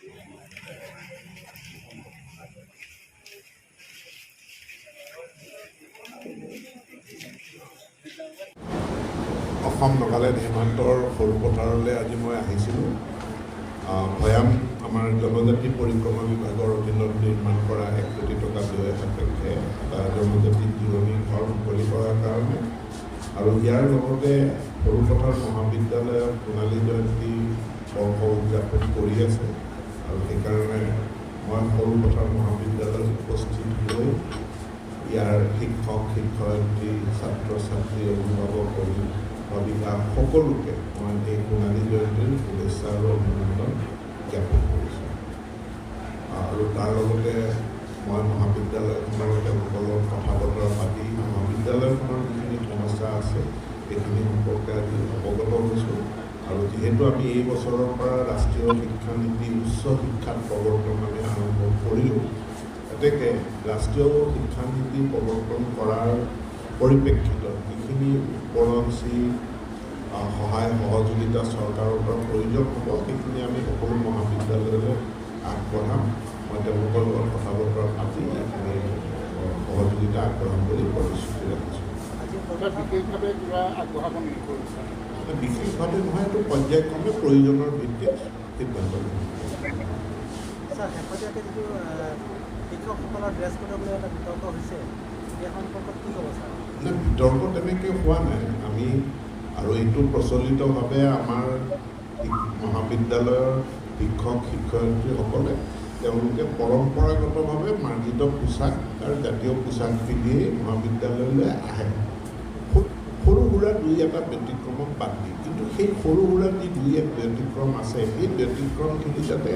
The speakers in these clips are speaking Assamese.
অসম নাগালেণ্ড সীমান্তৰ সৰু পথাৰলৈ আজি মই আহিছিলোঁ। ভৈয়াম আমাৰ জনজাতি পৰিক্ৰমা বিভাগৰ অধীনত নিৰ্মাণ কৰা 1 কোটি টকা ব্যয় সাপেক্ষে এটা জনজাতি জিৰণি ঘৰ মুকলি কৰাৰ কাৰণে আৰু ইয়াৰ লগতে সৰু পথাৰ মহাবিদ্যালয়ৰ সোণালী জয়ন্তী বৰ্ষ উদযাপন কৰি আছে আৰু সেইকাৰণে মই সৰু পথাৰ মহাবিদ্যালয়ত উপস্থিত হৈ ইয়াৰ শিক্ষক শিক্ষয়িত্ৰী ছাত্ৰ ছাত্ৰী অভিভাৱক অভিভাৱিকা সকলোকে মই এই সোণালী জয়ন্তীৰ শুভেচ্ছা আৰু অভিনন্দন জ্ঞাপন কৰিছোঁ। আৰু তাৰ লগতে মই মহাবিদ্যালয়খনৰ তেওঁলোকৰ কথা বতৰা পাতি মহাবিদ্যালয়খনৰ যিখিনি সমস্যা আছে সেইখিনি সম্পৰ্কে আজি অৱগত হৈছোঁ। আৰু যিহেতু আমি এই বছৰৰ পৰা ৰাষ্ট্ৰীয় শিক্ষানীতি উচ্চ শিক্ষাত প্ৰৱৰ্তন আমি আৰম্ভ কৰিলোঁ, গতিকে ৰাষ্ট্ৰীয় শিক্ষানীতি প্ৰৱৰ্তন কৰাৰ পৰিপ্ৰেক্ষিতত যিখিনি ওপৰঞ্চি সহায় সহযোগিতা চৰকাৰৰ পৰা প্ৰয়োজন হ'ব সেইখিনি আমি সকলো মহাবিদ্যালয়লৈ আগবঢ়াম। মই তেওঁলোকৰ লগত কথা বতৰা পাতি এইখিনি সহযোগিতা আগবঢ়াম বুলি প্ৰতিশ্ৰুতি ৰাখিছোঁ। বিশেষভাৱে কিবা আগবঢ়াব নেকি? বিশেষভাৱে নহয়, এইটো পৰ্যায়ক্ৰমে প্ৰয়োজনৰ ভিত্তিত সিদ্ধান্ত ল'ব। শেহতীয়াকৈ যিটো শিক্ষকসকলৰ ড্ৰেছ কোডৰ বুলি এটা বিতৰ্ক হৈছে, এই সম্পৰ্কত কি ক'ব ছাৰ? নাই, বিতৰ্ক তেনেকৈ হোৱা নাই। আমি আৰু এইটো প্ৰচলিতভাৱে আমাৰ মহাবিদ্যালয়ৰ শিক্ষক শিক্ষয়িত্ৰীসকলে তেওঁলোকে পৰম্পৰাগতভাৱে মাৰ্জিত পোছাক আৰু জাতীয় পোছাক পিন্ধিয়েই মহাবিদ্যালয়লৈ আহে। সৰু সুৰা দুই এটা ব্যতিক্ৰমক বাদ দি, কিন্তু সেই সৰু সুৰা যি দুই এক ব্যতিক্ৰম আছে সেই ব্যতিক্ৰমখিনি যাতে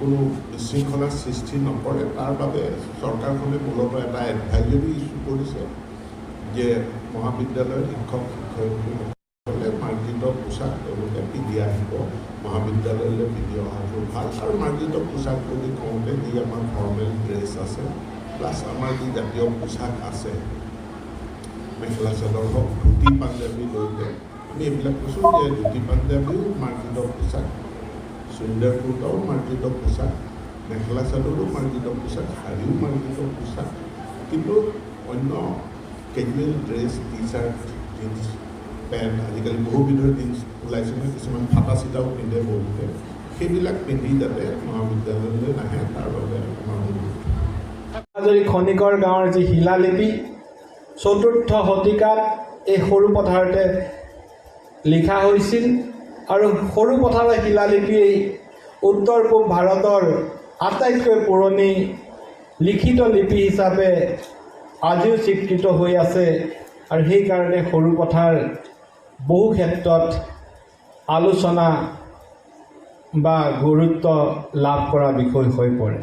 কোনো বিশৃংখলাৰ সৃষ্টি নকৰে তাৰ বাবে চৰকাৰখনে মূলতঃ এটা এডভাইজৰী ইছ্যু কৰিছে যে মহাবিদ্যালয়ৰ শিক্ষক শিক্ষয়িত্ৰীসকলে মাৰ্জিত পোছাক তেওঁলোকে পিন্ধি আহিব, মহাবিদ্যালয়লৈ পিন্ধি অহাটো ভাল। আৰু মাৰ্জিত পোছাক বুলি কওঁতে যি আমাৰ ফৰ্মেল ড্ৰেছ আছে প্লাছ আমাৰ যি জাতীয় পোছাক আছে, মেখেলা চাদৰ হওক ধুতি পাঞ্জাবীলৈকে আমি এইবিলাক কৈছোঁ যে ধুতি পাঞ্জাবীও মাৰ্জিত পোছাক, চুৰিদাৰ কুৰ্তাও মাৰ্জিত পোছাক, মেখেলা চাদৰো মাৰ্জিত পোছাক, শাৰীও মাৰ্জিত পোছাক। কিন্তু অন্য casual dress T shirt jeans pant আজিকালি বহুবিধৰ জিন্স ওলাইছে নহয়, কিছুমান ফাটা চিটাও পিন্ধে বহুতে, সেইবিলাক পিন্ধি যাতে মহাবিদ্যালয়লৈ নাহে তাৰ বাবে আমাৰ অনুৰোধ। খনিকৰ গাঁৱৰ যি শিলালিপি ৪ৰ্থ শতিকাত এই সৰু পথাৰতে লিখা হৈছিল আৰু সৰু পথাৰৰ শিলালিপি উত্তৰ পূব ভাৰতৰ আটাইতকৈ পুৰণি লিখিত লিপি হিচাপে আজিও স্বীকৃত হৈ আছে। আৰু সেইকাৰণে সৰু পথাৰ বহু ক্ষেত্ৰত আলোচনা বা গুৰুত্ব লাভ কৰা বিষয় হৈ পৰে।